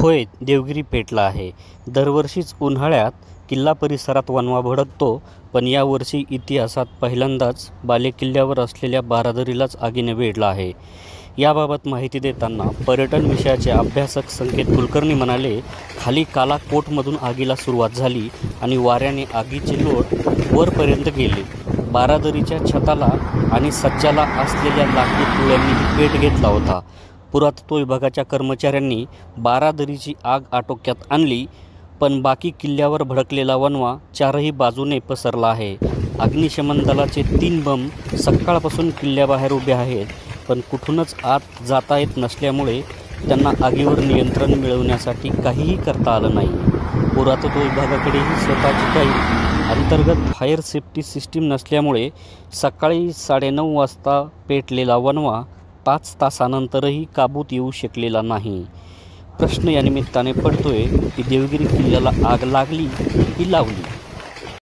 होय, देवगिरी पेटला आहे. दरवर्षीच उन्हाळ्यात किल्ला परिसरात वणवा भडकतो, पण यावर्षी इतिहासात पहिल्यांदाच बालेकिल्ल्यावर असलेल्या बारादरीलाच आगीने वेढलं आहे. याबाबत माहिती देताना पर्यटन विषयाचे अभ्यासक संकेत कुलकर्णी म्हणाले, खाली कालाकोटमधून आगीला सुरुवात झाली आणि वाऱ्याने आगीचे लोट वरपर्यंत गेले. बारादरीच्या छताला आणि सज्जाला असलेल्या लाकडी पुळ्यांनी पेट घेतला होता. पुरातत्व विभागाच्या कर्मचाऱ्यांनी बारादरीची आग आटोक्यात आणली, पण बाकी किल्ल्यावर भडकलेला वणवा चारही बाजूने पसरला आहे. अग्निशमन दलाचे 3 बंब सकाळपासून किल्ल्याबाहेर उभे आहेत, पण कुठूनच आत जाता येत नसल्यामुळे त्यांना आगीवर नियंत्रण मिळवण्यासाठी काहीही करता आलं नाही. पुरातत्व विभागाकडेही स्वतःची काही अंतर्गत फायर सेफ्टी सिस्टीम नसल्यामुळे सकाळी 9:30 वाजता पेटलेला वणवा 5 तासानंतरही काबूत येऊ शकलेला नाही. प्रश्न या निमित्ताने पडतोय की देवगिरी किल्ल्याला आग लागली की लावली?